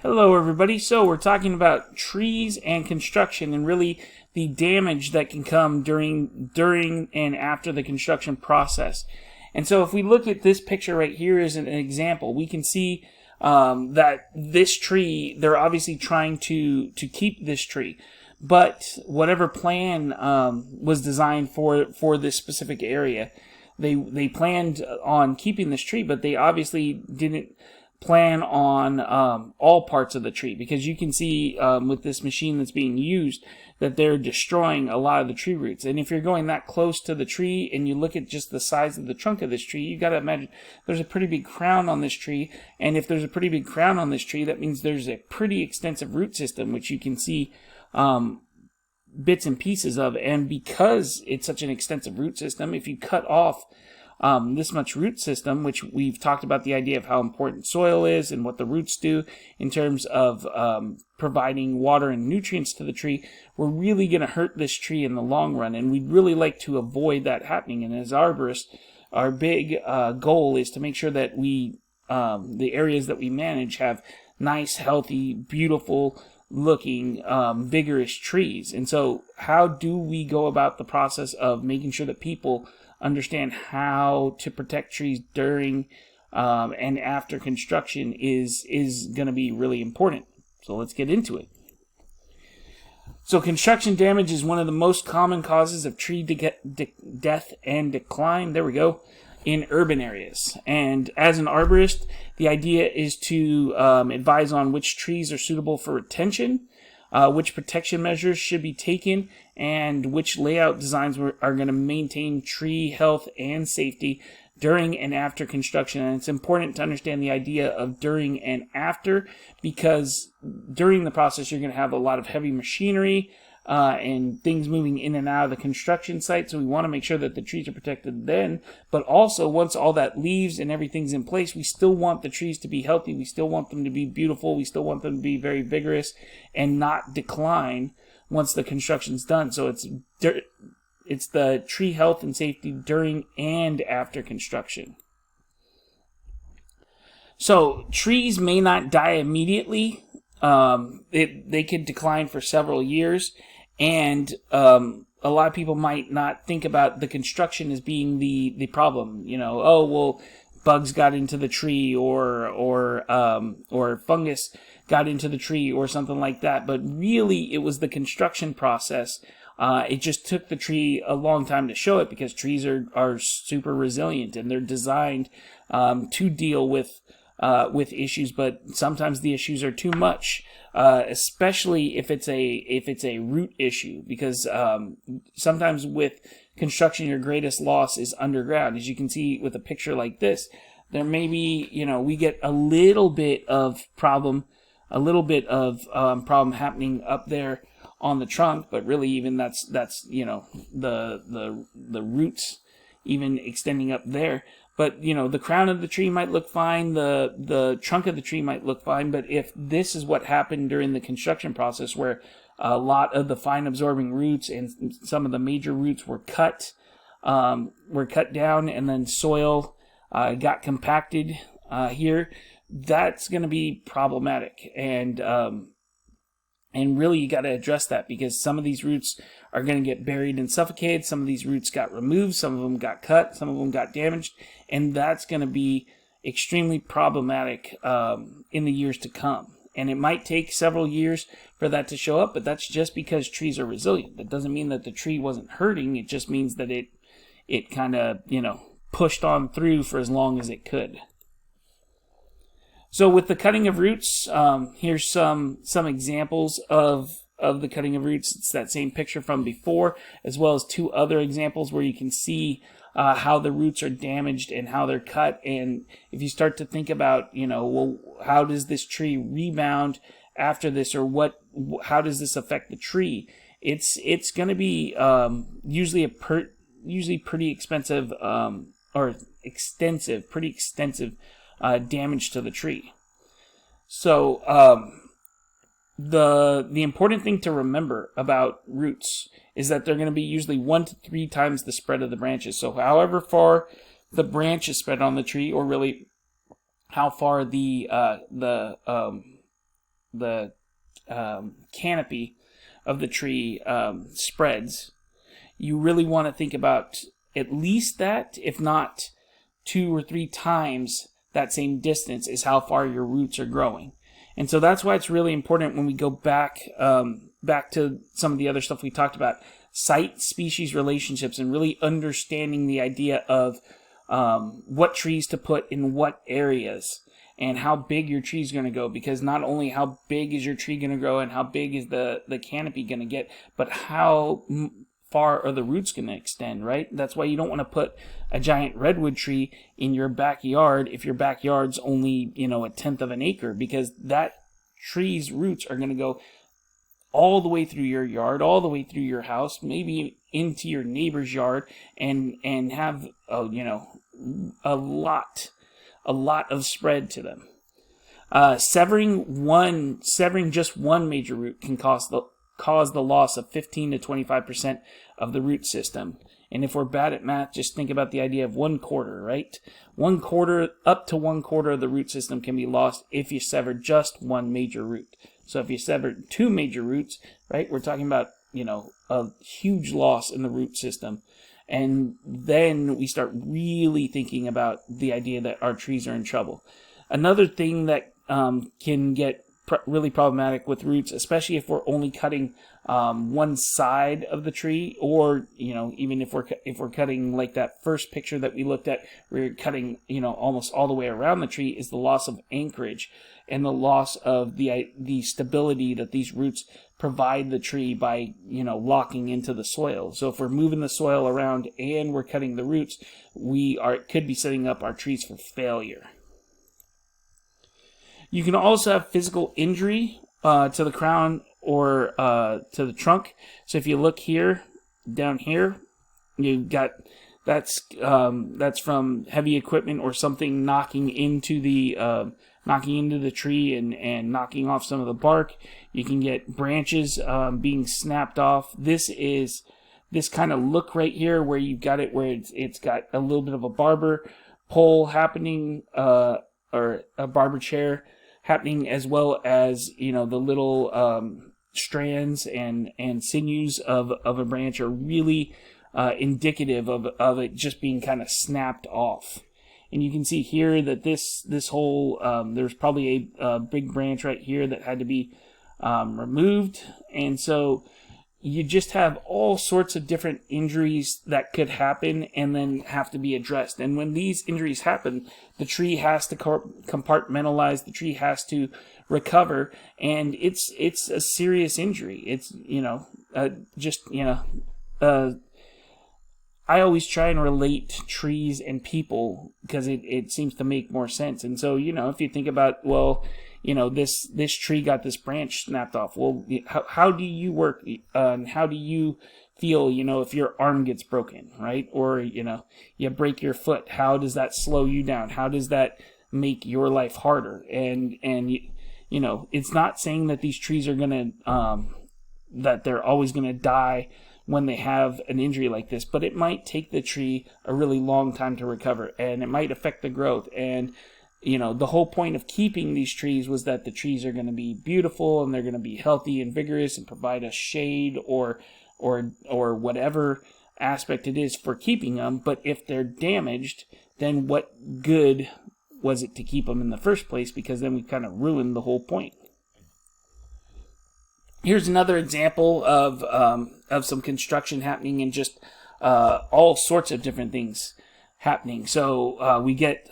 Hello everybody. So we're talking about trees and construction and really the damage that can come during and after the construction process. And so if we look at this picture right here as an example, we can see that this tree, they're obviously trying to keep this tree. But whatever plan was designed for this specific area, they planned on keeping this tree, but they obviously didn't plan on all parts of the tree, because you can see with this machine that's being used that they're destroying a lot of the tree roots. And if you're going that close to the tree and you look at just the size of the trunk of this tree, you got to imagine there's a pretty big crown on this tree. And if there's a pretty big crown on this tree, that means there's a pretty extensive root system, which you can see bits and pieces of. And because it's such an extensive root system, if you cut off this much root system, which we've talked about the idea of how important soil is and what the roots do in terms of providing water and nutrients to the tree, we're really going to hurt this tree in the long run, and we'd really like to avoid that happening. And as arborists, our big goal is to make sure that we, the areas that we manage, have nice, healthy, beautiful looking, vigorous trees. And so how do we go about the process of making sure that people understand how to protect trees during and after construction is going to be really important. So let's get into it. So construction damage is one of the most common causes of tree death and decline. There we go. In urban areas. And as an arborist, the idea is to advise on which trees are suitable for retention, which protection measures should be taken, and which layout designs are going to maintain tree health and safety during and after construction. And it's important to understand the idea of during and after, because during the process you're going to have a lot of heavy machinery and things moving in and out of the construction site, so we want to make sure that the trees are protected then. But also, once all that leaves and everything's in place, we still want the trees to be healthy, we still want them to be beautiful, we still want them to be very vigorous and not decline once the construction's done. So it's the tree health and safety during and after construction. So trees may not die immediately. They could decline for several years, and a lot of people might not think about the construction as being the problem. You know, oh well, bugs got into the tree, or fungus got into the tree, or something like that. But really, it was the construction process. It just took the tree a long time to show it, because trees are super resilient and they're designed to deal with issues, but sometimes the issues are too much, especially if it's a root issue, because sometimes with construction your greatest loss is underground. As you can see with a picture like this, there may be, we get a little bit of problem happening up there on the trunk, but really even that's the roots even extending up there. But, the crown of the tree might look fine, the trunk of the tree might look fine, but if this is what happened during the construction process, where a lot of the fine absorbing roots and some of the major roots were cut down, and then soil got compacted here, that's going to be problematic. And really, you got to address that, because some of these roots are going to get buried and suffocated. Some of these roots got removed. Some of them got cut. Some of them got damaged. And that's going to be extremely problematic in the years to come. And it might take several years for that to show up, but that's just because trees are resilient. That doesn't mean that the tree wasn't hurting. It just means that it kind of, pushed on through for as long as it could. So with the cutting of roots, here's some examples of the cutting of roots. It's that same picture from before, as well as two other examples where you can see how the roots are damaged and how they're cut. And if you start to think about, well, how does this tree rebound after this, or how does this affect the tree? It's going to be usually pretty expensive pretty extensive damage to the tree. So the important thing to remember about roots is that they're going to be usually 1 to 3 times the spread of the branches. So however far the branch is spread on the tree, or really how far the canopy of the tree spreads, you really want to think about at least that, if not 2 or 3 times that same distance, is how far your roots are growing. And so that's why it's really important when we go back to some of the other stuff we talked about, site-species relationships, and really understanding the idea of what trees to put in what areas and how big your tree is going to go. Because not only how big is your tree going to grow and how big is the canopy going to get, but how far are the roots going to extend, right? That's why you don't want to put a giant redwood tree in your backyard if your backyard's only, 1/10 of an acre, because that tree's roots are going to go all the way through your yard, all the way through your house, maybe into your neighbor's yard, and have a lot of spread to them. Severing just one major root can cause the loss of 15 to 25% of the root system. And if we're bad at math, just think about the idea of 1/4, right? 1/4, up to 1/4 of the root system can be lost if you sever just one major root. So if you sever 2 major roots, right, we're talking about, a huge loss in the root system. And then we start really thinking about the idea that our trees are in trouble. Another thing that can get really problematic with roots, especially if we're only cutting one side of the tree, or even if we're cutting like that first picture that we looked at, we're cutting almost all the way around the tree, is the loss of anchorage and the loss of the stability that these roots provide the tree by locking into the soil. So if we're moving the soil around and we're cutting the roots, could be setting up our trees for failure. You can also have physical injury to the crown or to the trunk. So if you look here, down here, you've got that's from heavy equipment or something knocking into the tree and knocking off some of the bark. You can get branches being snapped off. This is this kind of look right here where you've got it where it's got a little bit of a barber pole happening, or a barber chair happening, as well as the little strands and sinews of a branch are really indicative of it just being kind of snapped off. And you can see here that this whole there's probably a big branch right here that had to be removed, and so you just have all sorts of different injuries that could happen and then have to be addressed. And when these injuries happen, the tree has to compartmentalize, the tree has to recover, and it's a serious injury. It's, I always try and relate trees and people because it seems to make more sense. And so, if you think about, this tree got this branch snapped off. Well, how do you work? And how do you feel, if your arm gets broken, right? Or, you break your foot. How does that slow you down? How does that make your life harder? And it's not saying that these trees are going to, that they're always going to die when they have an injury like this, but it might take the tree a really long time to recover, and it might affect the growth. And the whole point of keeping these trees was that the trees are going to be beautiful and they're going to be healthy and vigorous and provide us shade or whatever aspect it is for keeping them. But if they're damaged, then what good was it to keep them in the first place? Because then we kind of ruined the whole point. Here's another example of some construction happening and just all sorts of different things happening. So we get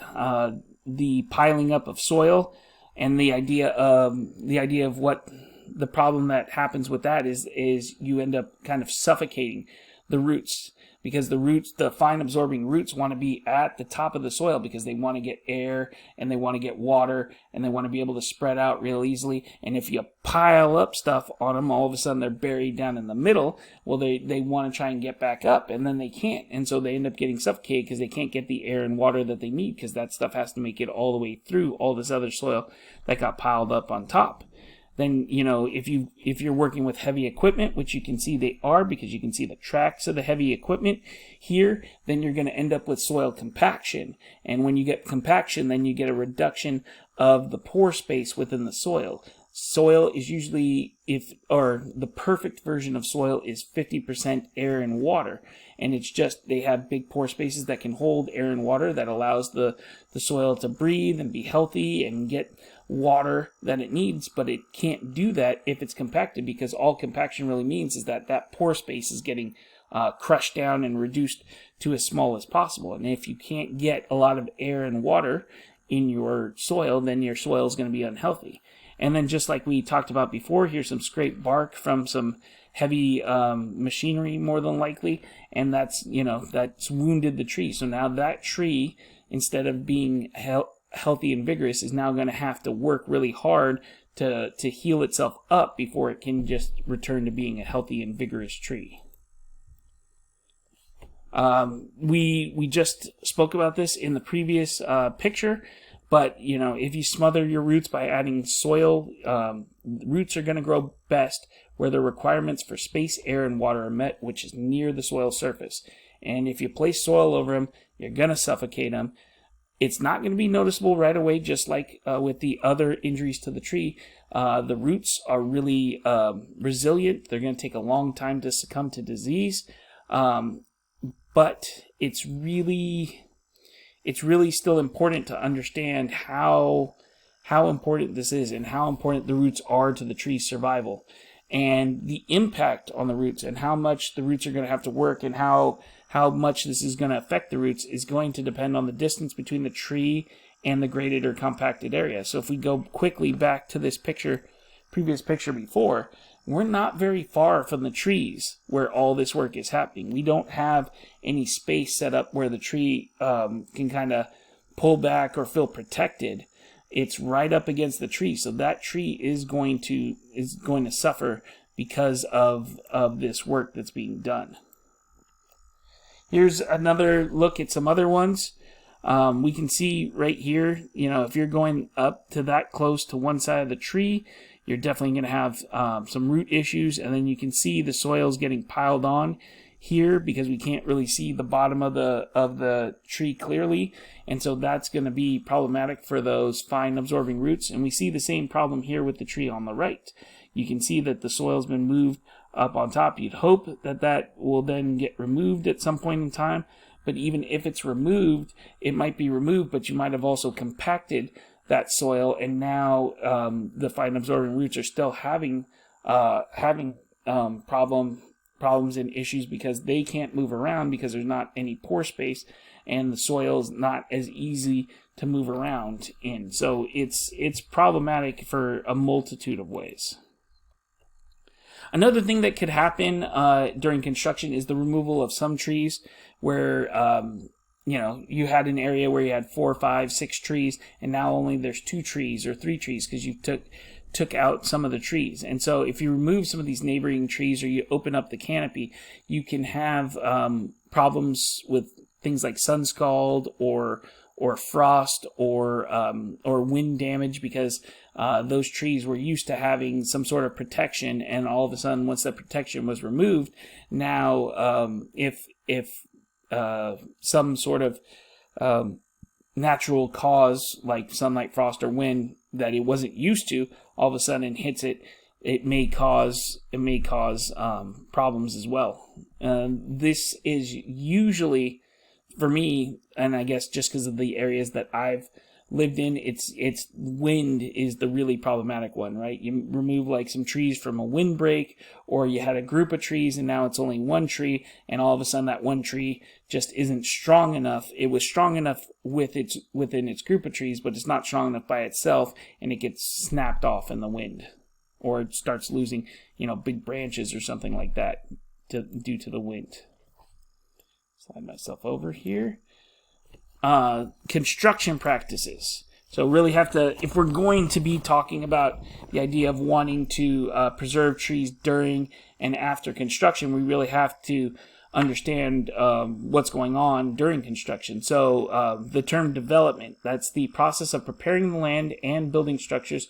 the piling up of soil, and the idea of what the problem that happens with that is you end up kind of suffocating the roots, because the fine absorbing roots want to be at the top of the soil because they want to get air and they want to get water and they want to be able to spread out real easily. And if you pile up stuff on them, all of a sudden they're buried down in the middle. Well, they want to try and get back up, and then they can't. And so they end up getting suffocated because they can't get the air and water that they need, because that stuff has to make it all the way through all this other soil that got piled up on top. Then, if you're working with heavy equipment, which you can see they are because you can see the tracks of the heavy equipment here, then you're going to end up with soil compaction. And when you get compaction, then you get a reduction of the pore space within the soil. soil is usually, the perfect version of soil is 50% air and water. And it's just, they have big pore spaces that can hold air and water that allows the soil to breathe and be healthy and get water that it needs, but it can't do that if it's compacted, because all compaction really means is that that pore space is getting crushed down and reduced to as small as possible. And if you can't get a lot of air and water in your soil, then your soil is going to be unhealthy. And then, just like we talked about before, here's some scraped bark from some heavy machinery, more than likely, and that's wounded the tree. So now that tree, instead of being healthy and vigorous, is now going to have to work really hard to heal itself up before it can just return to being a healthy and vigorous tree. We just spoke about this in the previous picture, but if you smother your roots by adding soil, roots are going to grow best where the requirements for space, air, and water are met, which is near the soil surface. And if you place soil over them, you're going to suffocate them. It's not going to be noticeable right away, just like with the other injuries to the tree. The roots are really resilient. They're going to take a long time to succumb to disease. But it's really still important to understand how important this is and how important the roots are to the tree's survival, and the impact on the roots and how much the roots are going to have to work and how much this is going to affect the roots is going to depend on the distance between the tree and the graded or compacted area. So if we go quickly back to this previous picture before, we're not very far from the trees where all this work is happening. We don't have any space set up where the tree can kind of pull back or feel protected. It's right up against the tree, so that tree is going to suffer because of this work that's being done. Here's another look at some other ones. We can see right here, if you're going up to that close to one side of the tree, you're definitely going to have some root issues, and then you can see the soil's getting piled on here because we can't really see the bottom of the tree clearly, and so that's going to be problematic for those fine absorbing roots. And we see the same problem here with the tree on the right. You can see that the soil's been moved up on top. You'd hope that will then get removed at some point in time, but even if it's removed, it might be removed, but you might have also compacted that soil, and now the fine absorbing roots are still having problems and issues because they can't move around because there's not any pore space, and the soil's not as easy to move around in. So it's problematic for a multitude of ways. Another thing that could happen during construction is the removal of some trees where you had an area where you had 4, 5, 6 trees, and now only there's 2 trees or 3 trees because you took out some of the trees. And so if you remove some of these neighboring trees or you open up the canopy, you can have problems with things like sun scald or frost or wind damage, because those trees were used to having some sort of protection, and all of a sudden, once that protection was removed, now if some sort of natural cause like sunlight, frost, or wind that it wasn't used to all of a sudden hits it, it may cause problems as well. This is usually, for me, and I guess just because of the areas that I've lived in, it's wind is the really problematic one, right? You remove like some trees from a windbreak, or you had a group of trees and now it's only one tree, and all of a sudden that one tree just isn't strong enough. It was strong enough within its group of trees, but it's not strong enough by itself, and it gets snapped off in the wind, or it starts losing, big branches or something like that due to the wind. Slide myself over here. Construction practices. So really have to, if we're going to be talking about the idea of wanting to preserve trees during and after construction, we really have to understand what's going on during construction. So the term development, that's the process of preparing the land and building structures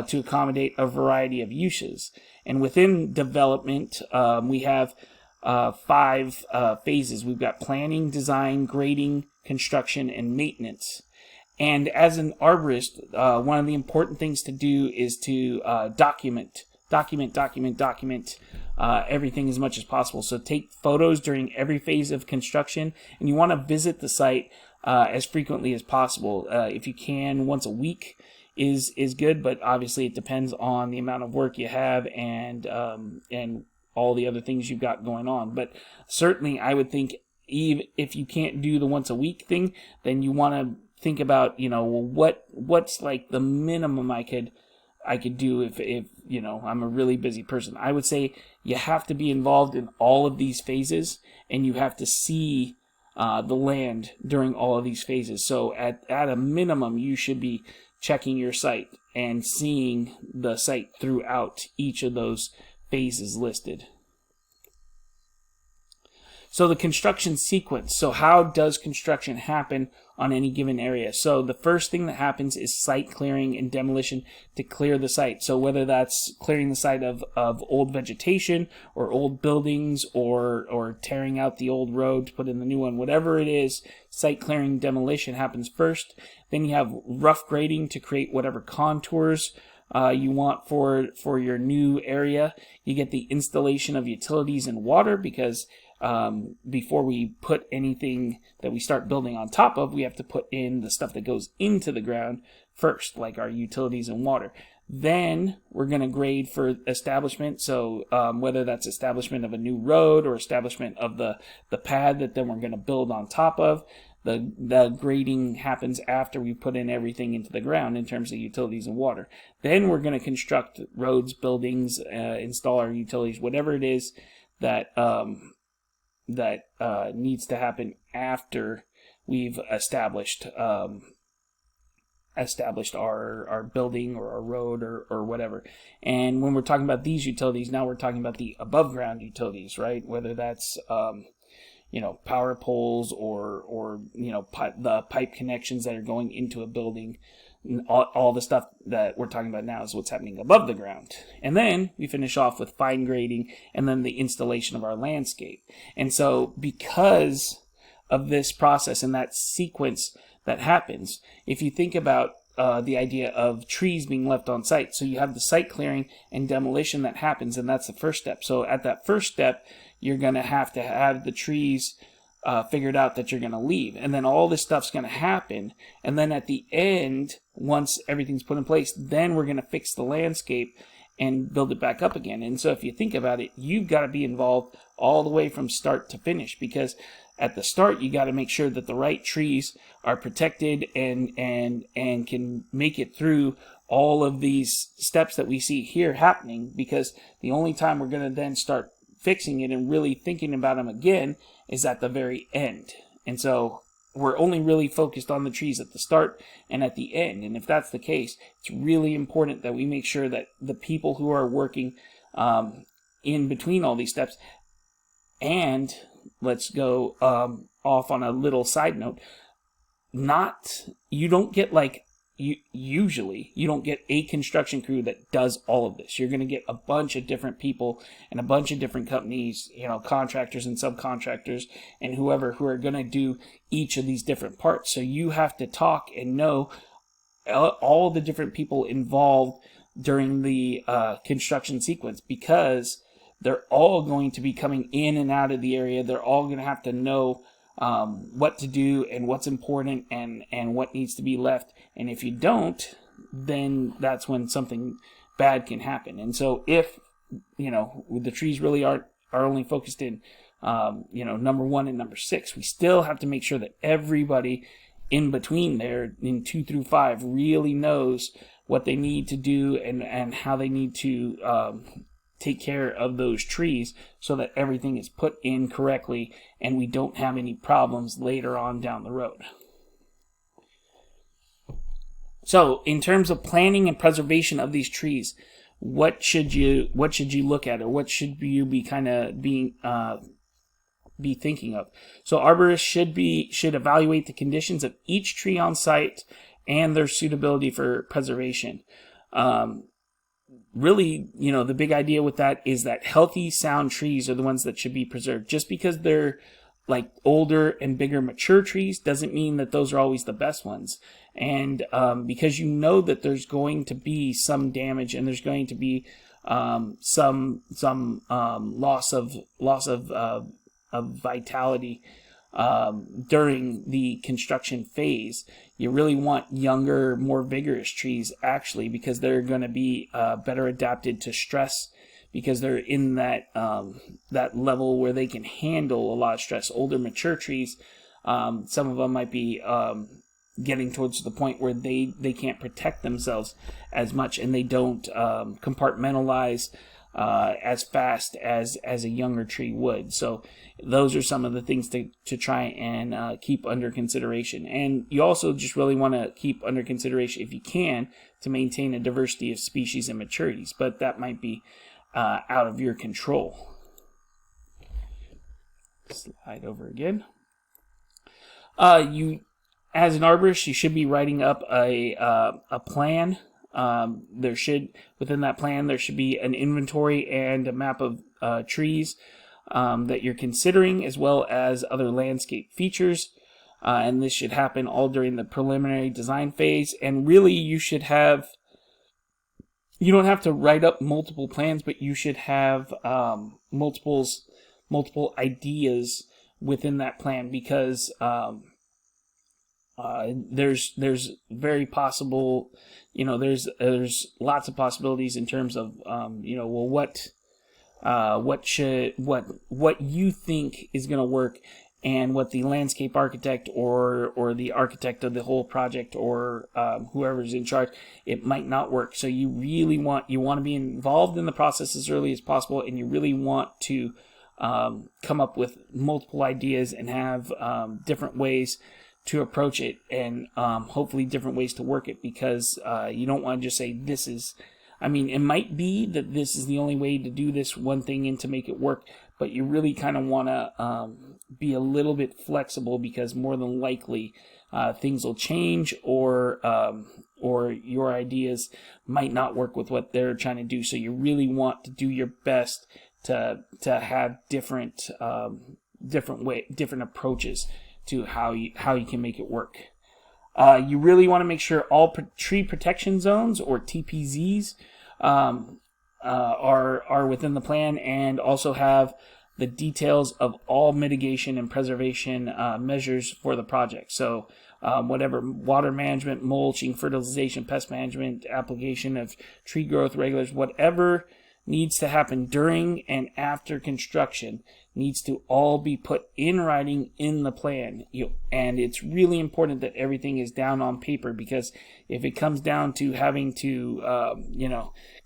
to accommodate a variety of uses. And within development, we have 5 phases. We've got planning, design, grading, construction, and maintenance. And as an arborist, one of the important things to do is to document everything as much as possible. So take photos during every phase of construction, and you want to visit the site as frequently as possible. If you can, once a week is good, but obviously it depends on the amount of work you have and all the other things you've got going on. But certainly I would think, even if you can't do the once a week thing, then you want to think about, what's like the minimum I could do if I'm a really busy person. I would say you have to be involved in all of these phases, and you have to see the land during all of these phases. So at a minimum, you should be checking your site and seeing the site throughout each of those phases listed. So the construction sequence. So how does construction happen on any given area? So the first thing that happens is site clearing and demolition to clear the site. So whether that's clearing the site of old vegetation or old buildings or tearing out the old road to put in the new one, whatever it is, site clearing demolition happens first. Then you have rough grading to create whatever contours you want for your new area. You get the installation of utilities and water, because before we put anything that we start building on top of, we have to put in the stuff that goes into the ground first, like our utilities and water. Then we're going to grade for establishment. So whether that's establishment of a new road or establishment of the pad that then we're going to build on top of, the grading happens after we put in everything into the ground in terms of utilities and water. Then we're going to construct roads, buildings, install our utilities, whatever it is that needs to happen after we've established our building or our road or whatever. And when we're talking about these utilities, now we're talking about the above ground utilities, right? Whether that's power poles or the pipe connections that are going into a building. All the stuff that we're talking about now is what's happening above the ground. And then we finish off with fine grading and then the installation of our landscape. And so because of this process and that sequence that happens, if you think about the idea of trees being left on site, so you have the site clearing and demolition that happens, and that's the first step. So at that first step, you're going to have the trees figured out that you're going to leave. And then all this stuff's going to happen. And then at the end, once everything's put in place, then we're going to fix the landscape and build it back up again. And so if you think about it, you've got to be involved all the way from start to finish, because at the start, you got to make sure that the right trees are protected and can make it through all of these steps that we see here happening, because the only time we're going to then start fixing it and really thinking about them again is at the very end. And so we're only really focused on the trees at the start and at the end. And if that's the case, it's really important that we make sure that the people who are working in between all these steps, and let's go off on a little side note, you don't get usually you don't get a construction crew that does all of this. You're going to get a bunch of different people and a bunch of different companies, contractors and subcontractors and whoever, who are going to do each of these different parts. So you have to talk and know all the different people involved during the construction sequence, because they're all going to be coming in and out of the area. They're all going to have to know what to do and what's important and what needs to be left. And if you don't, then that's when something bad can happen. And so if, the trees really are only focused in, number 1 and number 6, we still have to make sure that everybody in between there in 2 through 5 really knows what they need to do and how they need to take care of those trees so that everything is put in correctly and we don't have any problems later on down the road. So in terms of planning and preservation of these trees, what should you look at, or what should you be be thinking of? So arborists should evaluate the conditions of each tree on site and their suitability for preservation. Really, the big idea with that is that healthy, sound trees are the ones that should be preserved. Just because they're like older and bigger mature trees doesn't mean that those are always the best ones. And because you know that there's going to be some damage and there's going to be some loss of vitality during the construction phase, you really want younger, more vigorous trees actually, because they're going to be better adapted to stress, because they're in that that level where they can handle a lot of stress. Older, mature trees, some of them might be getting towards the point where they can't protect themselves as much, and they don't compartmentalize as fast as a younger tree would. So those are some of the things to try and keep under consideration. And you also just really want to keep under consideration, if you can, to maintain a diversity of species and maturities, but that might be out of your control. Slide over again. You, as an arborist, you should be writing up a plan. Within that plan, there should be an inventory and a map of trees that you're considering, as well as other landscape features. And this should happen all during the preliminary design phase. And really, you don't have to write up multiple plans, but you should have multiple ideas within that plan, because there's very possible, there's lots of possibilities in terms of what you think is going to work, and what the landscape architect or the architect of the whole project, or whoever's in charge, it might not work. So you really want to be involved in the process as early as possible, and you really want to come up with multiple ideas and have different ways to approach it, and hopefully different ways to work it, because you don't want to just say it might be that this is the only way to do this one thing and to make it work, but you really kind of want to be a little bit flexible, because more than likely things will change, or your ideas might not work with what they're trying to do. So you really want to do your best to have different approaches to how you can make it work. You really want to make sure all tree protection zones, or TPZs, are within the plan, and also have the details of all mitigation and preservation measures for the project. So whatever water management, mulching, fertilization, pest management, application of tree growth regulators, whatever needs to happen during and after construction needs to all be put in writing in the plan. And it's really important that everything is down on paper, because if it comes down to having to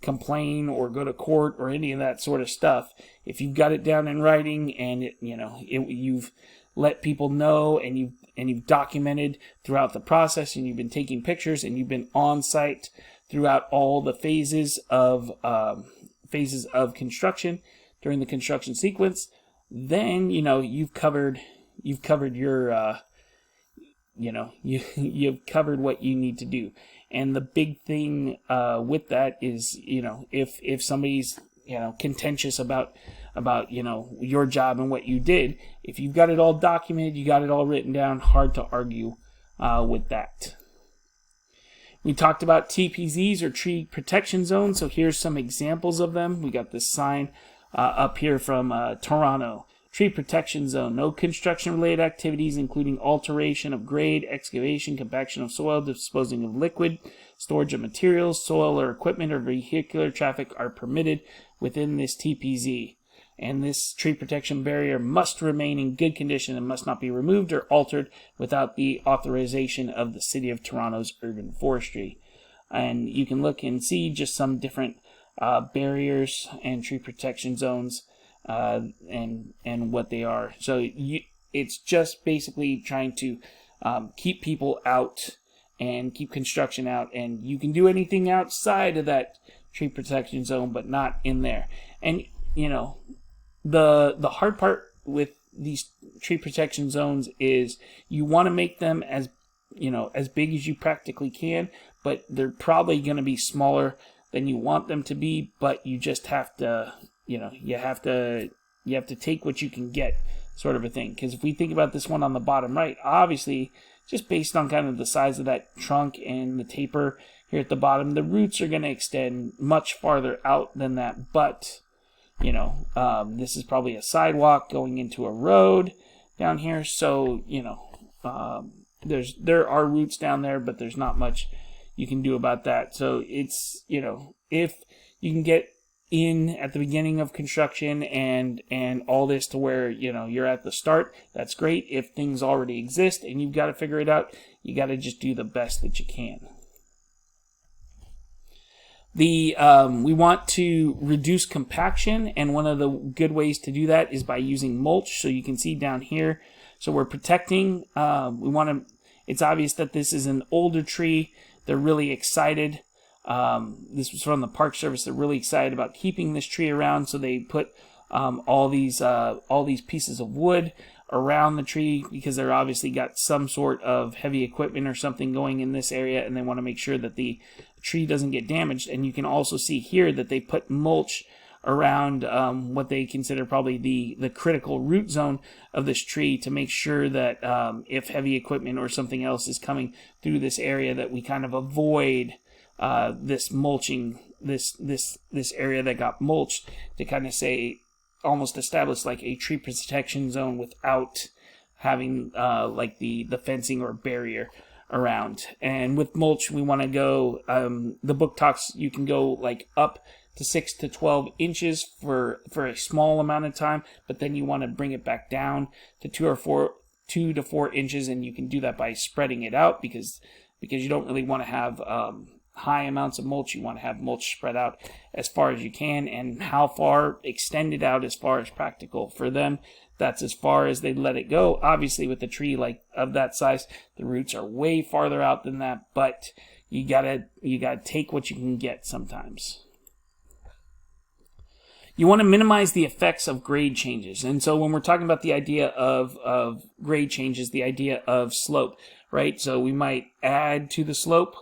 complain or go to court or any of that sort of stuff, if you've got it down in writing, and you've let people know, and you've documented throughout the process, and you've been taking pictures, and you've been on site throughout all the phases of construction during the construction sequence, then you've covered your you've covered what you need to do. And the big thing with that is, if somebody's contentious about your job and what you did, if you've got it all documented, you got it all written down, hard to argue with that. We talked about TPZs, or tree protection zones, so here's some examples of them. We got this sign up here from Toronto. Tree protection zone: no construction-related activities, including alteration of grade, excavation, compaction of soil, disposing of liquid, storage of materials, soil or equipment, or vehicular traffic are permitted within this TPZ. And this tree protection barrier must remain in good condition and must not be removed or altered without the authorization of the City of Toronto's Urban Forestry. And you can look and see just some different barriers and tree protection zones and what they are. So it's just basically trying to keep people out and keep construction out. And you can do anything outside of that tree protection zone, but not in there. And the hard part with these tree protection zones is you want to make them as big as you practically can, but they're probably going to be smaller than you want them to be. But you just have to You have to take what you can get, sort of a thing. Because if we think about this one on the bottom right, obviously, just based on kind of the size of that trunk and the taper here at the bottom, the roots are going to extend much farther out than that. But, you know, this is probably a sidewalk going into a road down here. So, you know, there are roots down there, but there's not much you can do about that. So it's, you know, if you can get in at the beginning of construction and all this to where, you know, you're at the start, that's great. If things already exist and you've got to figure it out, you got to just do the best that you can. We want to reduce compaction, and one of the good ways to do that is by using mulch. So you can see down here, so we're protecting, it's obvious that this is an older tree. They're really excited. This was from the Park Service. They're really excited about keeping this tree around, so they put all these pieces of wood around the tree because they're obviously got some sort of heavy equipment or something going in this area, and they want to make sure that the tree doesn't get damaged. And you can also see here that they put mulch around what they consider probably the critical root zone of this tree to make sure that if heavy equipment or something else is coming through this area, that we kind of avoid this mulching, this area that got mulched, to kind of say almost establish like a tree protection zone without having like the fencing or barrier around. And with mulch, we want to go, the book talks, you can go like up to 6 to 12 inches for a small amount of time, but then you want to bring it back down to 2 to 4 inches, and you can do that by spreading it out because you don't really want to have high amounts of mulch. You want to have mulch spread out as far as you can, and how far extended out as far as practical for them. That's as far as they let it go. Obviously, with a tree like of that size, the roots are way farther out than that, but you gotta take what you can get sometimes. You want to minimize the effects of grade changes. And so when we're talking about the idea of grade changes, the idea of slope, right? So we might add to the slope,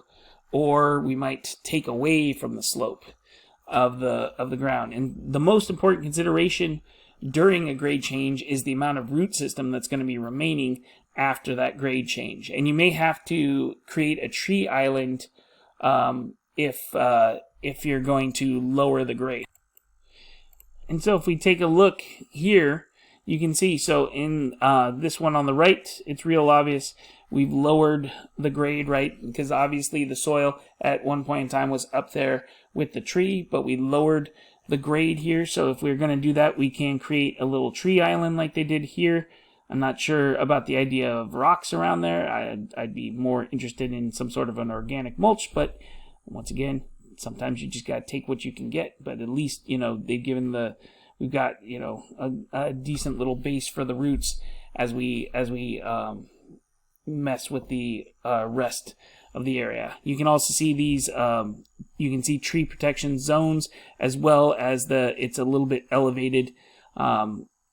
or we might take away from the slope of the ground. And the most important consideration during a grade change is the amount of root system that's going to be remaining after that grade change. And you may have to create a tree island if you're going to lower the grade. And so if we take a look here, you can see, so in this one on the right, it's real obvious we've lowered the grade, right? Because obviously the soil at one point in time was up there with the tree, but we lowered the grade here. So if we're going to do that, we can create a little tree island like they did here. I'm not sure about the idea of rocks around there. I'd be more interested in some sort of an organic mulch, but once again, sometimes you just got to take what you can get. But at least, you know, we've got, you know, a decent little base for the roots as we mess with the rest of the area. You can also see these, you can see tree protection zones, as well as it's a little bit elevated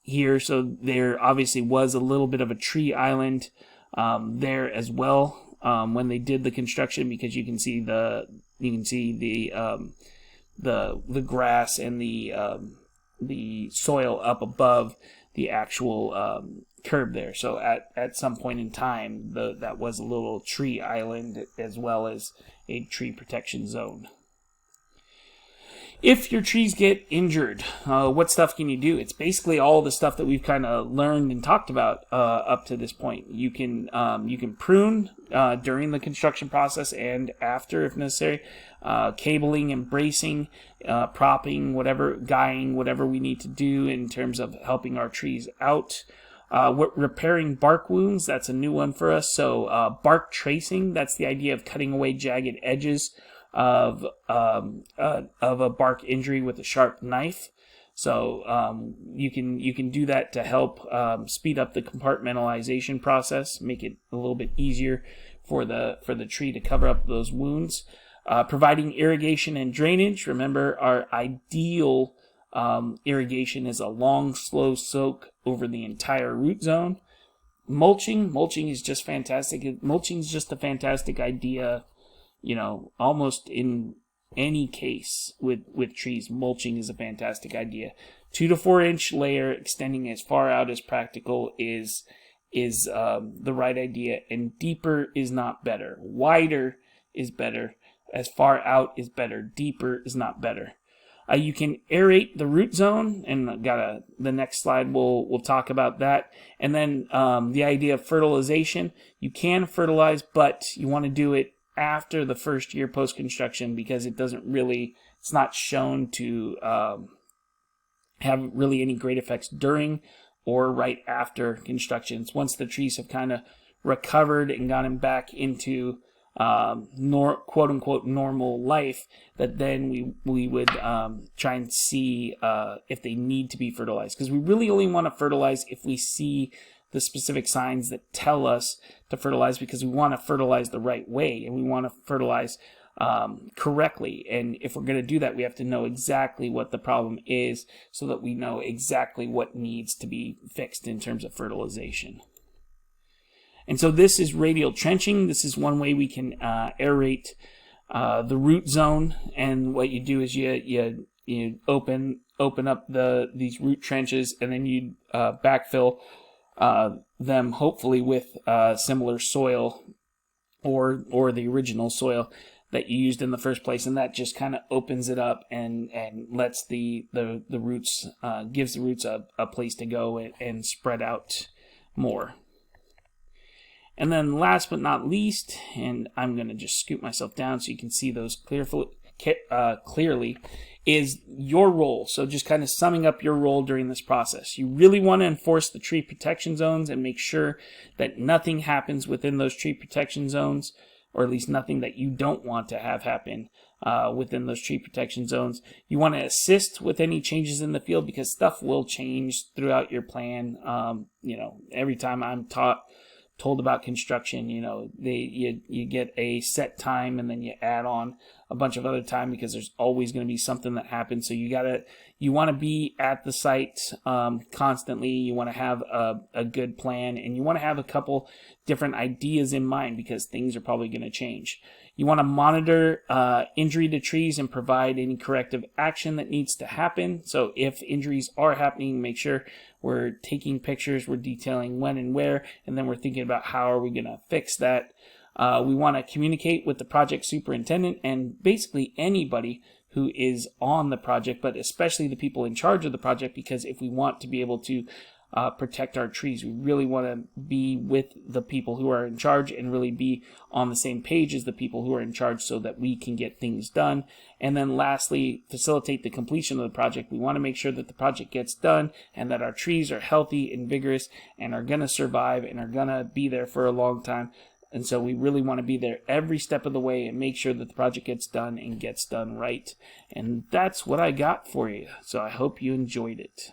here. So there obviously was a little bit of a tree island there as well when they did the construction, because you can see the grass and the soil up above the actual curb there. So at some point in time, that was a little tree island as well as a tree protection zone. If your trees get injured, what stuff can you do? It's basically all the stuff that we've kind of learned and talked about up to this point. You can prune during the construction process and after, if necessary. Cabling and bracing, propping, whatever, guying, whatever we need to do in terms of helping our trees out. Repairing bark wounds, that's a new one for us. So bark tracing, that's the idea of cutting away jagged edges of a bark injury with a sharp knife. So you can do that to help speed up the compartmentalization process, make it a little bit easier for the tree to cover up those wounds. Providing irrigation and drainage. Remember, our ideal irrigation is a long, slow soak over the entire root zone. Mulching is just fantastic. Mulching is just a fantastic idea. You know, almost in any case with trees, mulching is a fantastic idea 2 to 4 inch layer extending as far out as practical is the right idea, and deeper is not better. Wider is better. As far out is better. Deeper is not better. You can aerate the root zone, and the next slide we'll talk about that. And then the idea of fertilization. You can fertilize, but you want to do it after the first year post-construction, because it's not shown to have really any great effects during or right after construction. It's once the trees have kind of recovered and gotten back into quote-unquote normal life, that then we would try and see if they need to be fertilized, because we really only want to fertilize if we see the specific signs that tell us to fertilize, because we want to fertilize the right way, and we want to fertilize correctly. And if we're going to do that, we have to know exactly what the problem is, so that we know exactly what needs to be fixed in terms of fertilization. And so this is radial trenching. This is one way we can aerate the root zone. And what you do is you open up these root trenches, and then you backfill them, hopefully with similar soil or the original soil that you used in the first place, and that just kind of opens it up and lets the roots, gives the roots a place to go and spread out more. And then last but not least, and I'm going to just scoot myself down so you can see those clearly, is your role. So just kind of summing up your role during this process. You really want to enforce the tree protection zones and make sure that nothing happens within those tree protection zones, or at least nothing that you don't want to have happen within those tree protection zones. You want to assist with any changes in the field, because stuff will change throughout your plan. Every time I'm told about construction, you get a set time, and then you add on a bunch of other time, because there's always going to be something that happens. So you want to be at the site constantly. You want to have a good plan, and you want to have a couple different ideas in mind, because things are probably going to change. You want to monitor injury to trees and provide any corrective action that needs to happen. So if injuries are happening, make sure we're taking pictures, we're detailing when and where, and then we're thinking about how are we going to fix that. We want to communicate with the project superintendent and basically anybody who is on the project, but especially the people in charge of the project, because if we want to be able to protect our trees, we really want to be with the people who are in charge and really be on the same page as the people who are in charge, so that we can get things done. And then lastly, facilitate the completion of the project. We want to make sure that the project gets done and that our trees are healthy and vigorous and are going to survive and are going to be there for a long time. And so we really want to be there every step of the way and make sure that the project gets done and gets done right. And that's what I got for you. So I hope you enjoyed it.